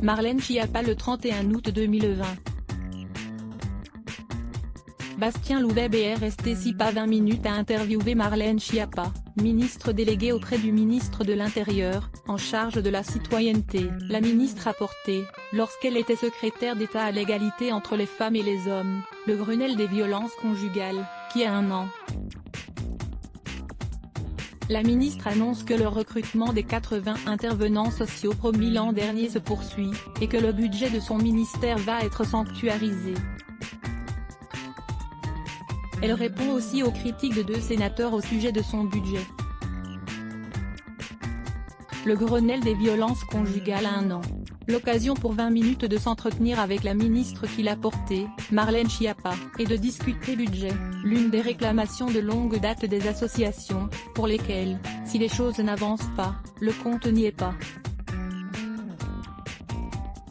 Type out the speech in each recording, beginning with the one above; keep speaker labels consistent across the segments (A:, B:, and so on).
A: Marlène Schiappa le 31 août 2020. Bastien Louvet est resté 6 pas 20 minutes à interviewer Marlène Schiappa, ministre déléguée auprès du ministre de l'Intérieur, en charge de la citoyenneté. La ministre a porté, lorsqu'elle était secrétaire d'État à l'égalité entre les femmes et les hommes, le Grenelle des violences conjugales, qui a 1 an. La ministre annonce que le recrutement des 80 intervenants sociaux promis l'an dernier se poursuit, et que le budget de son ministère va être sanctuarisé. Elle répond aussi aux critiques de 2 sénateurs au sujet de son budget. Le Grenelle des violences conjugales a 1 an. L'occasion pour 20 minutes de s'entretenir avec la ministre qui l'a porté, Marlène Schiappa, et de discuter budget, l'une des réclamations de longue date des associations, pour lesquelles, si les choses n'avancent pas, le compte n'y est pas.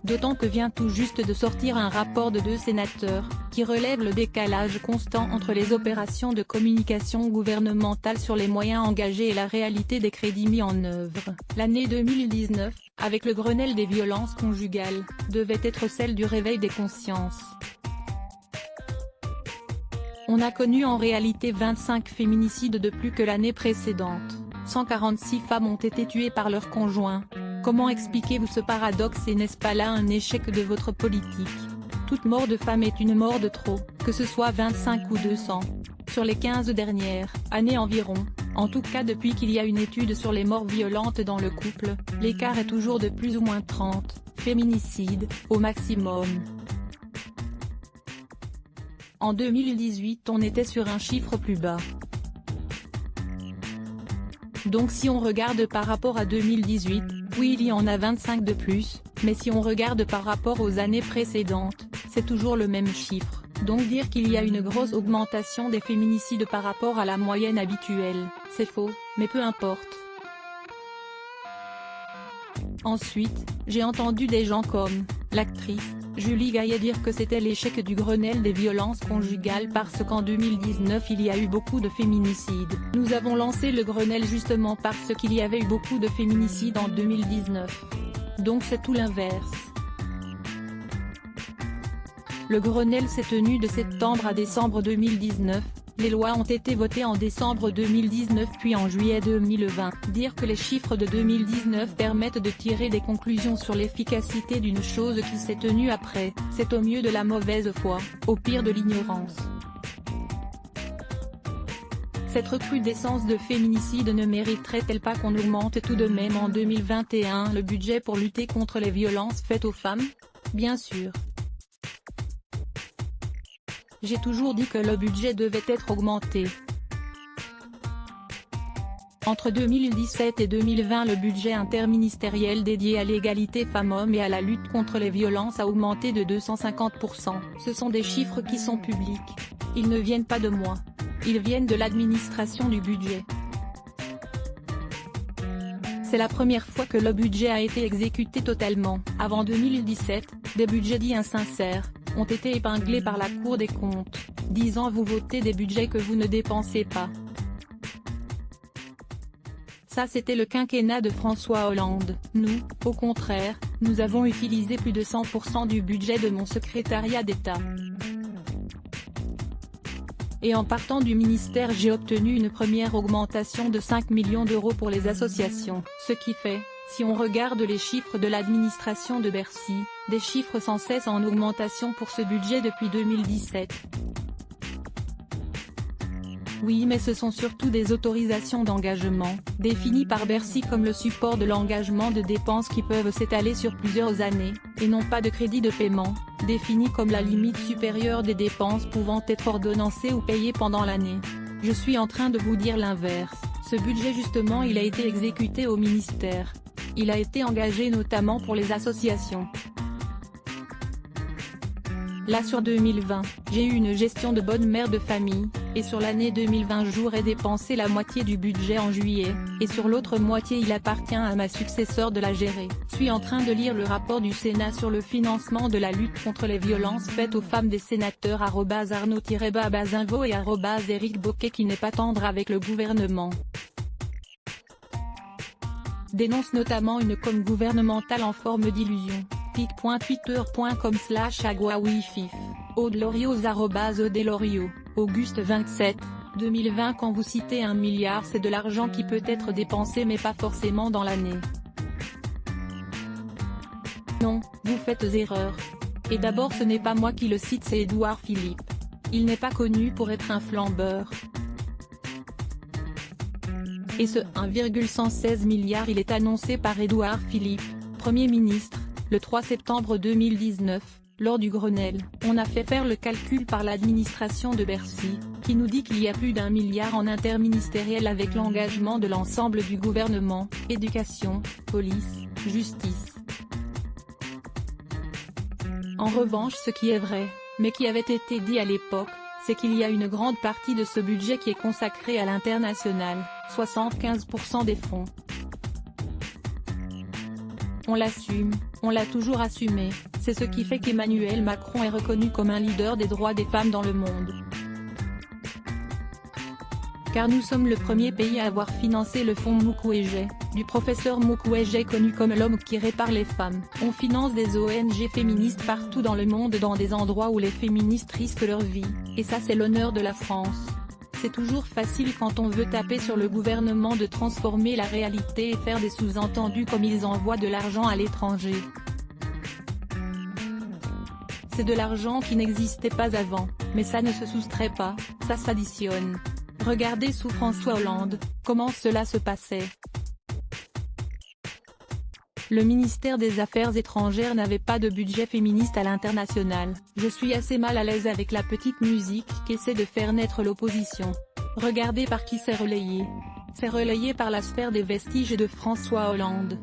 A: D'autant que vient tout juste de sortir un rapport de 2 sénateurs, qui relève le décalage constant entre les opérations de communication gouvernementale sur les moyens engagés et la réalité des crédits mis en œuvre. L'année 2019, avec le Grenelle des violences conjugales, devait être celle du réveil des consciences. On a connu en réalité 25 féminicides de plus que l'année précédente, 146 femmes ont été tuées par leur conjoint. Comment expliquez-vous ce paradoxe et n'est-ce pas là un échec de votre politique? Toute mort de femme est une mort de trop, que ce soit 25 ou 200. Sur les 15 dernières années environ, en tout cas depuis qu'il y a une étude sur les morts violentes dans le couple, l'écart est toujours de plus ou moins 30 féminicides, au maximum. En 2018 on était sur un chiffre plus bas. Donc si on regarde par rapport à 2018, oui il y en a 25 de plus, mais si on regarde par rapport aux années précédentes, c'est toujours le même chiffre, donc dire qu'il y a une grosse augmentation des féminicides par rapport à la moyenne habituelle, c'est faux, mais peu importe. Ensuite, j'ai entendu des gens comme, l'actrice, Julie Gaillet dire que c'était l'échec du Grenelle des violences conjugales parce qu'en 2019 il y a eu beaucoup de féminicides. Nous avons lancé le Grenelle justement parce qu'il y avait eu beaucoup de féminicides en 2019. Donc c'est tout l'inverse. Le Grenelle s'est tenu de septembre à décembre 2019. Les lois ont été votées en décembre 2019 puis en juillet 2020. Dire que les chiffres de 2019 permettent de tirer des conclusions sur l'efficacité d'une chose qui s'est tenue après, c'est au mieux de la mauvaise foi, au pire de l'ignorance. Cette recrudescence de féminicide ne mériterait-elle pas qu'on augmente tout de même en 2021 le budget pour lutter contre les violences faites aux femmes? Bien sûr. J'ai toujours dit que le budget devait être augmenté. Entre 2017 et 2020 le budget interministériel dédié à l'égalité femmes-hommes et à la lutte contre les violences a augmenté de 250%. Ce sont des chiffres qui sont publics. Ils ne viennent pas de moi. Ils viennent de l'administration du budget. C'est la première fois que le budget a été exécuté totalement. Avant 2017, des budgets dits insincères ont été épinglés par la Cour des comptes, disant vous votez des budgets que vous ne dépensez pas. Ça c'était le quinquennat de François Hollande. Nous, au contraire, nous avons utilisé plus de 100% du budget de mon secrétariat d'État. Et en partant du ministère j'ai obtenu une première augmentation de 5 millions d'euros pour les associations. Ce qui fait, si on regarde les chiffres de l'administration de Bercy, des chiffres sans cesse en augmentation pour ce budget depuis 2017. Oui mais ce sont surtout des autorisations d'engagement, définies par Bercy comme le support de l'engagement de dépenses qui peuvent s'étaler sur plusieurs années, et non pas de crédits de paiement, définis comme la limite supérieure des dépenses pouvant être ordonnancées ou payées pendant l'année. Je suis en train de vous dire l'inverse, ce budget justement il a été exécuté au ministère. Il a été engagé notamment pour les associations. Là sur 2020, j'ai eu une gestion de bonne mère de famille, et sur l'année 2020 j'aurais dépensé la moitié du budget en juillet, et sur l'autre moitié il appartient à ma successeur de la gérer. Je suis en train de lire le rapport du Sénat sur le financement de la lutte contre les violences faites aux femmes des sénateurs @Arnaud-Bazinvaux et @Éric Bocquet qui n'est pas tendre avec le gouvernement. Dénonce notamment une com gouvernementale en forme d'illusion. pic.twitter.com/aguawifif, audelorios@audelorio, Auguste 27, 2020. Quand vous citez 1 milliard, c'est de l'argent qui peut être dépensé mais pas forcément dans l'année. Non, vous faites erreur. Et d'abord ce n'est pas moi qui le cite, c'est Édouard Philippe. Il n'est pas connu pour être un flambeur. Et ce 1,116 milliard il est annoncé par Édouard Philippe, Premier ministre, le 3 septembre 2019, lors du Grenelle. On a fait faire le calcul par l'administration de Bercy, qui nous dit qu'il y a plus d'1 milliard en interministériel avec l'engagement de l'ensemble du gouvernement, éducation, police, justice. En revanche, ce qui est vrai, mais qui avait été dit à l'époque, c'est qu'il y a une grande partie de ce budget qui est consacrée à l'international, 75% des fonds. On l'assume, on l'a toujours assumé, c'est ce qui fait qu'Emmanuel Macron est reconnu comme un leader des droits des femmes dans le monde. Car nous sommes le premier pays à avoir financé le fonds Mukwege, du professeur Mukwege connu comme l'homme qui répare les femmes. On finance des ONG féministes partout dans le monde, dans des endroits où les féministes risquent leur vie, et ça c'est l'honneur de la France. C'est toujours facile quand on veut taper sur le gouvernement de transformer la réalité et faire des sous-entendus comme ils envoient de l'argent à l'étranger. C'est de l'argent qui n'existait pas avant, mais ça ne se soustrait pas, ça s'additionne. Regardez sous François Hollande, comment cela se passait. Le ministère des Affaires étrangères n'avait pas de budget féministe à l'international. Je suis assez mal à l'aise avec la petite musique qu'essaie de faire naître l'opposition. Regardez par qui c'est relayé. C'est relayé par la sphère des vestiges de François Hollande.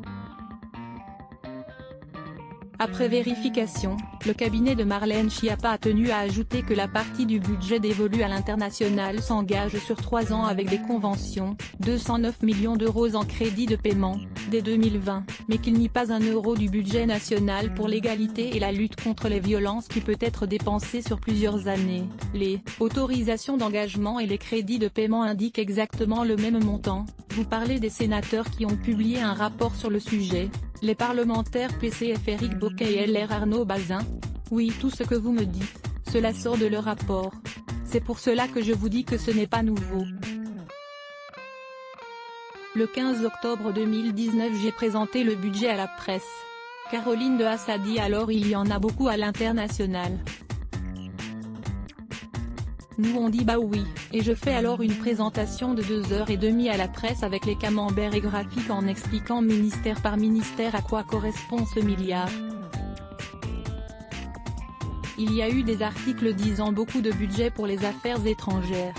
A: Après vérification, le cabinet de Marlène Schiappa a tenu à ajouter que la partie du budget dévolue à l'international s'engage sur 3 ans avec des conventions, 209 millions d'euros en crédit de paiement, dès 2020, mais qu'il n'y a pas un euro du budget national pour l'égalité et la lutte contre les violences qui peut être dépensé sur plusieurs années. Les autorisations d'engagement et les crédits de paiement indiquent exactement le même montant. Vous parlez des sénateurs qui ont publié un rapport sur le sujet. Les parlementaires PCF Éric Bocquet et LR Arnaud Bazin. Oui, tout ce que vous me dites, cela sort de leur rapport. C'est pour cela que je vous dis que ce n'est pas nouveau. Le 15 octobre 2019 j'ai présenté le budget à la presse. Caroline de Haas a dit alors il y en a beaucoup à l'international. Nous on dit bah oui, et je fais alors une présentation de 2h30 à la presse avec les camemberts et graphiques en expliquant ministère par ministère à quoi correspond ce milliard. Il y a eu des articles disant beaucoup de budget pour les affaires étrangères.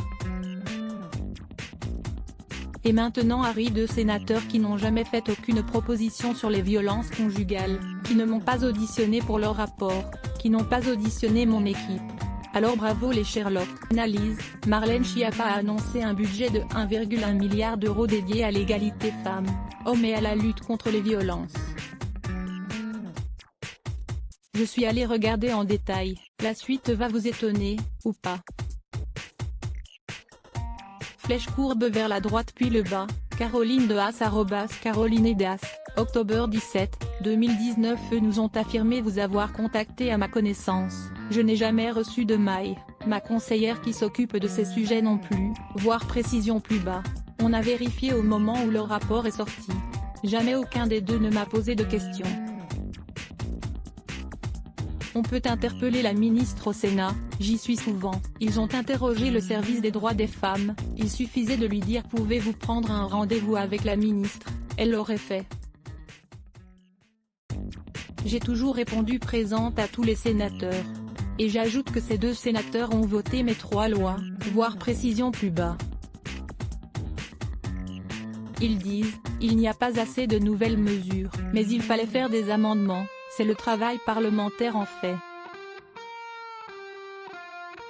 A: Et maintenant arrivent 2 sénateurs qui n'ont jamais fait aucune proposition sur les violences conjugales, qui ne m'ont pas auditionné pour leur rapport, qui n'ont pas auditionné mon équipe. Alors bravo les Sherlock. Analyse, Marlène Schiappa a annoncé un budget de 1,1 milliard d'euros dédié à l'égalité femmes-hommes et à la lutte contre les violences. Je suis allé regarder en détail, la suite va vous étonner, ou pas. Flèche courbe vers la droite puis le bas, Caroline de Haas @Caroline de Haas, octobre 17, 2019. Eux nous ont affirmé vous avoir contacté à ma connaissance. Je n'ai jamais reçu de mail, ma conseillère qui s'occupe de ces sujets non plus, voire précision plus bas. On a vérifié au moment où le rapport est sorti. Jamais aucun des deux ne m'a posé de questions. On peut interpeller la ministre au Sénat, j'y suis souvent. Ils ont interrogé le service des droits des femmes, il suffisait de lui dire pouvez-vous prendre un rendez-vous avec la ministre, elle l'aurait fait. J'ai toujours répondu présente à tous les sénateurs. Et j'ajoute que ces 2 sénateurs ont voté mes 3 lois, voire précision plus bas. Ils disent, il n'y a pas assez de nouvelles mesures, mais il fallait faire des amendements, c'est le travail parlementaire en fait.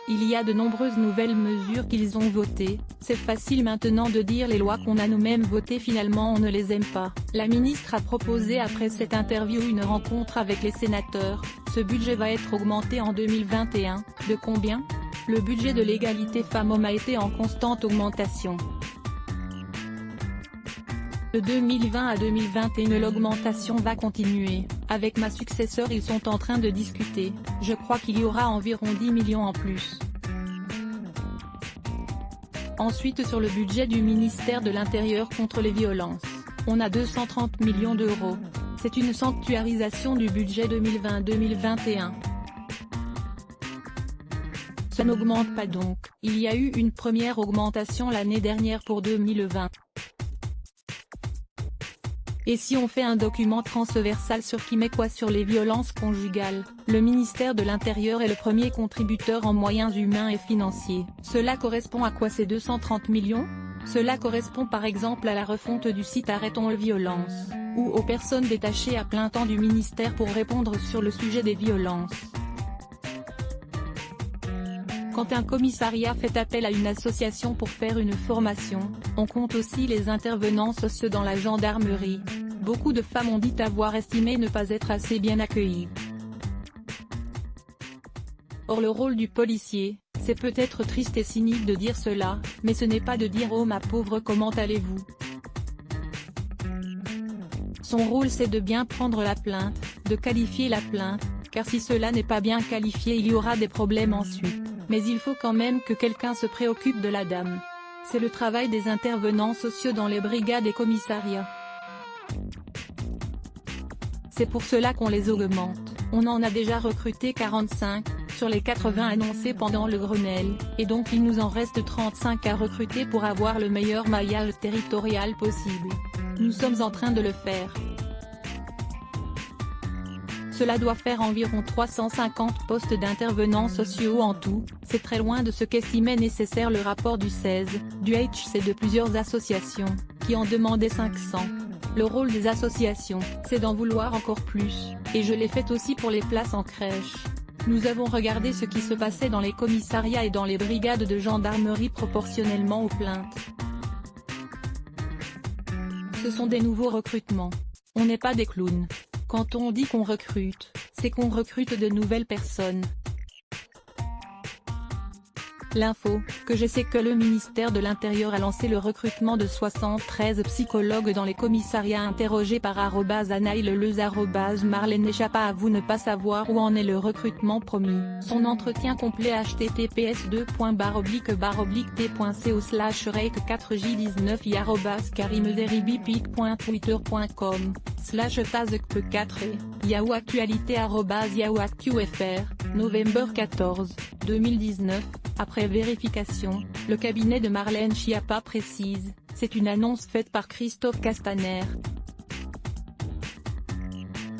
A: Il y a de nombreuses nouvelles mesures qu'ils ont votées, c'est facile maintenant de dire les lois qu'on a nous-mêmes votées finalement on ne les aime pas. La ministre a proposé après cette interview une rencontre avec les sénateurs, ce budget va être augmenté en 2021, de combien? Le budget de l'égalité femmes-hommes a été en constante augmentation. De 2020 à 2021 l'augmentation va continuer, avec ma successeur ils sont en train de discuter, je crois qu'il y aura environ 10 millions en plus. Ensuite sur le budget du ministère de l'Intérieur contre les violences, on a 230 millions d'euros. C'est une sanctuarisation du budget 2020-2021. Ça n'augmente pas donc, il y a eu une première augmentation l'année dernière pour 2020. Et si on fait un document transversal sur qui met quoi sur les violences conjugales, le ministère de l'Intérieur est le premier contributeur en moyens humains et financiers. Cela correspond à quoi ces 230 millions? Cela correspond par exemple à la refonte du site Arrêtons les violences, ou aux personnes détachées à plein temps du ministère pour répondre sur le sujet des violences. Quand un commissariat fait appel à une association pour faire une formation, on compte aussi les intervenants sociaux dans la gendarmerie. Beaucoup de femmes ont dit avoir estimé ne pas être assez bien accueillies. Or le rôle du policier, c'est peut-être triste et cynique de dire cela, mais ce n'est pas de dire « Oh ma pauvre comment allez-vous ». Son rôle c'est de bien prendre la plainte, de qualifier la plainte, car si cela n'est pas bien qualifié il y aura des problèmes ensuite. Mais il faut quand même que quelqu'un se préoccupe de la dame. C'est le travail des intervenants sociaux dans les brigades et commissariats. C'est pour cela qu'on les augmente. On en a déjà recruté 45, sur les 80 annoncés pendant le Grenelle, et donc il nous en reste 35 à recruter pour avoir le meilleur maillage territorial possible. Nous sommes en train de le faire. Cela doit faire environ 350 postes d'intervenants sociaux en tout, c'est très loin de ce qu'estimait nécessaire le rapport du 16, du HC de plusieurs associations, qui en demandaient 500. Le rôle des associations, c'est d'en vouloir encore plus, et je l'ai fait aussi pour les places en crèche. Nous avons regardé ce qui se passait dans les commissariats et dans les brigades de gendarmerie proportionnellement aux plaintes. Ce sont des nouveaux recrutements. On n'est pas des clowns. Quand on dit qu'on recrute, c'est qu'on recrute de nouvelles personnes. L'info, que je sais que le ministère de l'Intérieur a lancé le recrutement de 73 psychologues dans les commissariats interrogés par @anaïleleuse @Marlène échappe à vous ne pas savoir où en est le recrutement promis. Son entretien complet https://t.co/rake4j19i @karimezeribipic.twitter.com/tazekpe4 et Yahoo Actualité @yahooactu.fr, novembre 14, 2019. Après vérification, le cabinet de Marlène Schiappa précise, c'est une annonce faite par Christophe Castaner.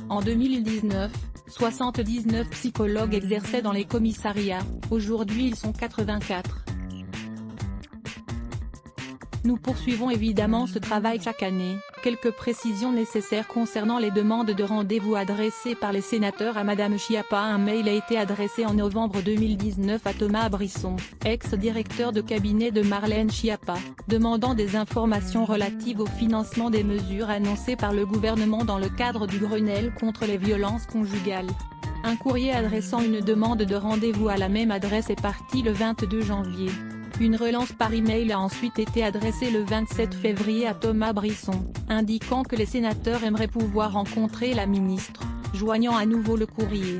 A: En 2019, 79 psychologues exerçaient dans les commissariats, aujourd'hui ils sont 84. Nous poursuivons évidemment ce travail chaque année. Quelques précisions nécessaires concernant les demandes de rendez-vous adressées par les sénateurs à Madame Schiappa. Un mail a été adressé en novembre 2019 à Thomas Brisson, ex-directeur de cabinet de Marlène Schiappa, demandant des informations relatives au financement des mesures annoncées par le gouvernement dans le cadre du Grenelle contre les violences conjugales. Un courrier adressant une demande de rendez-vous à la même adresse est parti le 22 janvier. Une relance par email a ensuite été adressée le 27 février à Thomas Brisson, indiquant que les sénateurs aimeraient pouvoir rencontrer la ministre, joignant à nouveau le courrier.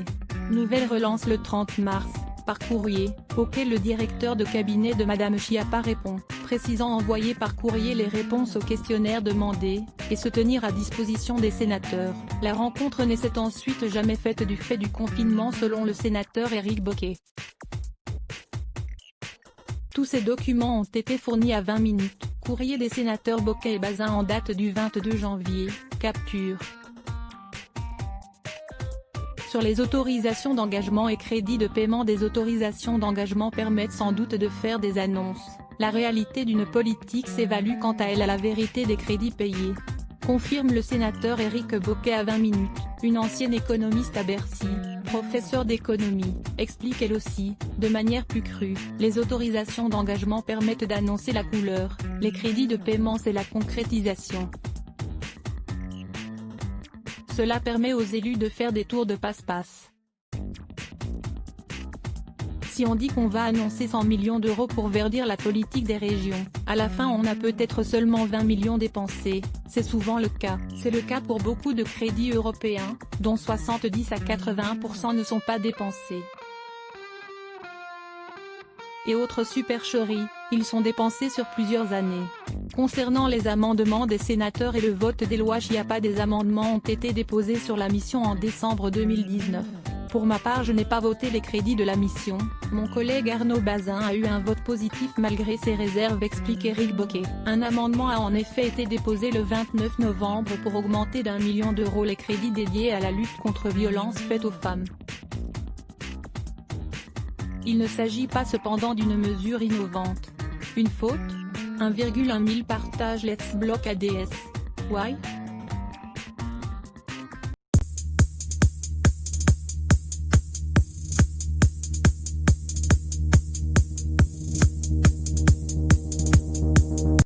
A: Nouvelle relance le 30 mars, par courrier, auquel le directeur de cabinet de Madame Schiappa répond, précisant envoyer par courrier les réponses aux questionnaires demandés, et se tenir à disposition des sénateurs. La rencontre ne s'est ensuite jamais faite du fait du confinement selon le sénateur Éric Bocquet. Tous ces documents ont été fournis à 20 minutes. Courrier des sénateurs Bocquet et Bazin en date du 22 janvier, capture. Sur les autorisations d'engagement et crédits de paiement. Des autorisations d'engagement permettent sans doute de faire des annonces. La réalité d'une politique s'évalue quant à elle à la vérité des crédits payés. Confirme le sénateur Éric Bocquet à 20 minutes, une ancienne économiste à Bercy, professeure d'économie, explique elle aussi, de manière plus crue, les autorisations d'engagement permettent d'annoncer la couleur, les crédits de paiement c'est la concrétisation. Cela permet aux élus de faire des tours de passe-passe. Si on dit qu'on va annoncer 100 millions d'euros pour verdir la politique des régions, à la fin on a peut-être seulement 20 millions dépensés, c'est souvent le cas. C'est le cas pour beaucoup de crédits européens, dont 70 à 80% ne sont pas dépensés. Et autre supercherie, ils sont dépensés sur plusieurs années. Concernant les amendements des sénateurs et le vote des lois Chiappa, des amendements ont été déposés sur la mission en décembre 2019. Pour ma part, je n'ai pas voté les crédits de la mission. Mon collègue Arnaud Bazin a eu un vote positif malgré ses réserves, explique Éric Bocquet. Un amendement a en effet été déposé le 29 novembre pour augmenter d'1 million d'euros les crédits dédiés à la lutte contre violences faites aux femmes. Il ne s'agit pas cependant d'une mesure innovante. Une faute ? 1,1 000 partages Let's Block ADS. Why ?